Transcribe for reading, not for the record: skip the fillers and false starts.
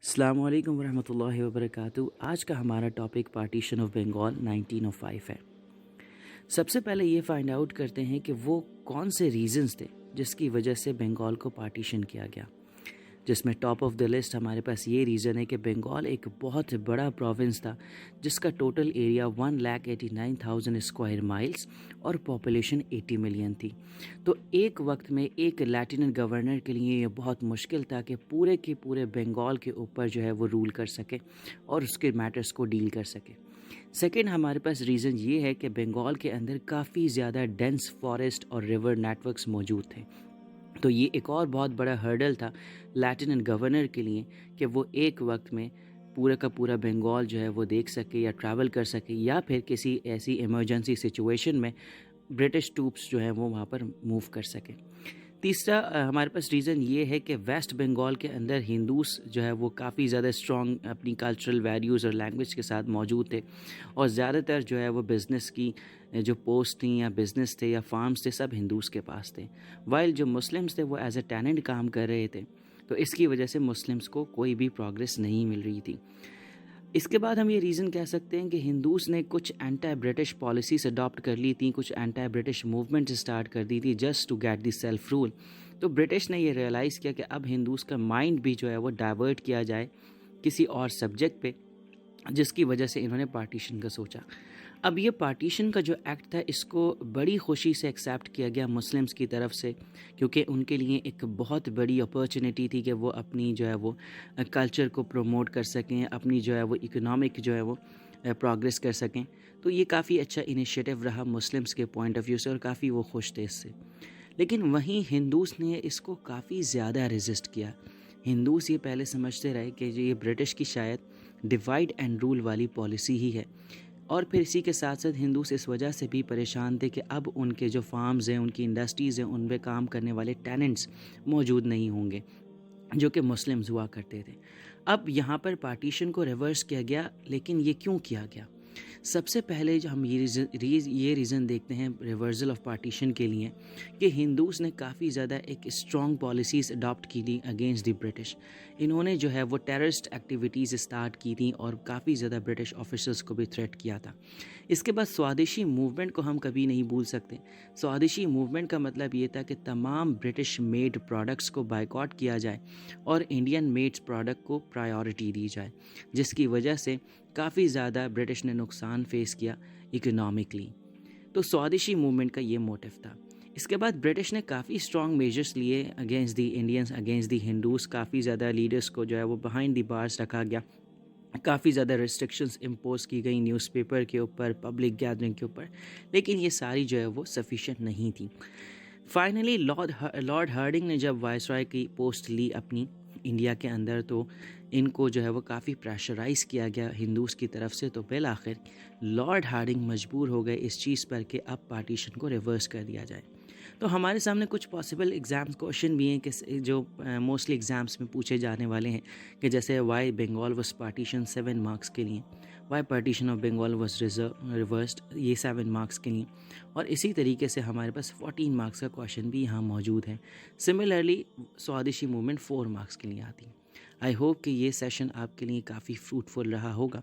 السلام علیکم ورحمۃ اللہ وبرکاتہ۔ آج کا ہمارا ٹاپک پارٹیشن آف بنگال 1905 ہے۔ سب سے پہلے یہ فائنڈ آؤٹ کرتے ہیں کہ وہ کون سے ریزنز تھے جس کی وجہ سے بنگال کو پارٹیشن کیا گیا، جس میں ٹاپ آف دا لسٹ ہمارے پاس یہ ریزن ہے کہ بنگال ایک بہت بڑا پروونس تھا جس کا ٹوٹل ایریا 1,89,000 اسکوائر مائلز اور پاپولیشن 80 ملین تھی۔ تو ایک وقت میں ایک لیفٹیننٹ گورنر کے لیے یہ بہت مشکل تھا کہ پورے کے پورے بنگال کے اوپر جو ہے وہ رول کر سکے اور اس کے میٹرز کو ڈیل کر سکے۔ سیکنڈ ہمارے پاس ریزن یہ ہے کہ بنگال کے اندر کافی زیادہ ڈینس فارسٹ اور ریور نیٹورکس موجود تھے۔ تو یہ ایک اور بہت بڑا ہرڈل تھا لیفٹیننٹ گورنر کے لیے کہ وہ ایک وقت میں پورا کا پورا بنگال جو ہے وہ دیکھ سکے یا ٹریول کر سکے، یا پھر کسی ایسی ایمرجنسی سچویشن میں برٹش ٹروپس جو ہیں وہ وہاں پر موو کر سکے۔ تیسرا ہمارے پاس ریزن یہ ہے کہ ویسٹ بنگال کے اندر ہندوز جو ہے وہ کافی زیادہ اسٹرانگ اپنی کلچرل ویلیوز اور لینگویج کے ساتھ موجود تھے، اور زیادہ تر جو ہے وہ بزنس کی جو پوسٹ تھیں یا بزنس تھے یا فارمز تھے سب ہندوز کے پاس تھے، وائل جو مسلمز تھے وہ ایز اے ٹیننٹ کام کر رہے تھے، تو اس کی وجہ سے مسلمز کو کوئی بھی پروگریس نہیں مل رہی تھی۔ اس کے بعد ہم یہ ریزن کہہ سکتے ہیں کہ ہندوز نے کچھ اینٹی برٹش پالیسیز اڈاپٹ کر لی تھیں، کچھ اینٹی برٹش موومنٹ اسٹارٹ کر دی تھی just to get the self rule. تو برٹش نے یہ ریئلائز کیا کہ اب ہندوز کا مائنڈ بھی جو ہے وہ ڈائیورٹ کیا جائے کسی اور سبجیکٹ پہ، جس کی وجہ سے انہوں نے پارٹیشن کا سوچا۔ اب یہ پارٹیشن کا جو ایکٹ تھا اس کو بڑی خوشی سے ایکسیپٹ کیا گیا مسلمز کی طرف سے، کیونکہ ان کے لیے ایک بہت بڑی اپرچونیٹی تھی کہ وہ اپنی جو ہے وہ کلچر کو پروموٹ کر سکیں، اپنی جو ہے وہ اکنامک جو ہے وہ پروگریس کر سکیں۔ تو یہ کافی اچھا انیشیٹو رہا مسلمز کے پوائنٹ آف ویو سے، اور کافی وہ خوش تھے اس سے۔ لیکن وہیں ہندوز نے اس کو کافی زیادہ ریزسٹ کیا۔ ہندوز یہ پہلے سمجھتے رہے کہ یہ برٹش کی شاید ڈیوائڈ اینڈ رول والی پالیسی ہی ہے، اور پھر اسی کے ساتھ ساتھ ہندوز اس وجہ سے بھی پریشان تھے کہ اب ان کے جو فارمز ہیں، ان کی انڈسٹریز ہیں، ان پہ کام کرنے والے ٹیننٹس موجود نہیں ہوں گے جو کہ مسلمز ہوا کرتے تھے۔ اب یہاں پر پارٹیشن کو ریورس کیا گیا، لیکن یہ کیوں کیا گیا؟ سب سے پہلے جو ہم یہ ریزن دیکھتے ہیں ریورزل آف پارٹیشن کے لیے کہ ہندوز نے کافی زیادہ ایک اسٹرانگ پالیسیز اڈاپٹ کی تھی اگینسٹ دی برٹش۔ انہوں نے جو ہے وہ ٹیررسٹ ایکٹیویٹیز اسٹارٹ کی تھیں اور کافی زیادہ برٹش آفیسرز کو بھی تھریٹ کیا تھا۔ اس کے بعد سوادیشی موومنٹ کو ہم کبھی نہیں بھول سکتے۔ سوادیشی موومنٹ کا مطلب یہ تھا کہ تمام برٹش میڈ پروڈکٹس کو بائیکاٹ کیا جائے اور انڈین میڈ پروڈکٹ کو پرائیورٹی دی جائے، جس کی وجہ سے کافی زیادہ برٹش نے نقصان فیس کیا اکنامکلی۔ تو سوادیشی موومنٹ کا یہ موٹیو تھا۔ اس کے بعد برٹش نے کافی اسٹرانگ میجرز لیے against the Indians, against the Hindus. کافی زیادہ لیڈرز کو جو ہے وہ بیہائنڈ دی بارز رکھا گیا، کافی زیادہ ریسٹرکشنز امپوز کی گئی نیوز پیپر کے اوپر، پبلک گیدرنگ کے اوپر، لیکن یہ ساری جو ہے وہ سفیشینٹ نہیں تھی۔ فائنلی لارڈ ہارڈنگ نے جب وائسرائے کی پوسٹ لی اپنی انڈیا کے اندر، تو ان کو جو ہے وہ کافی پریشرائز کیا گیا ہندوز کی طرف سے۔ تو بالآخر لارڈ ہارڈنگ مجبور ہو گئے اس چیز پر کہ اب پارٹیشن کو ریورس کر دیا جائے۔ تو ہمارے سامنے کچھ پاسبل ایگزامس کوشچن بھی ہیں کہ جو موسٹلی ایگزامس میں پوچھے جانے والے ہیں، کہ جیسے why Bengal was partition 7 marks کے لیے، why partition of Bengal was reversed, یہ 7 مارکس کے لیے، اور اسی طریقے سے ہمارے پاس 14 مارکس کا کوشچن بھی یہاں موجود ہے۔ سملرلی سوادیشی موومنٹ 4 مارکس کے لیے آتی ہے۔ آئی ہوپ کہ یہ سیشن آپ کے لیے کافی فروٹفل رہا ہوگا۔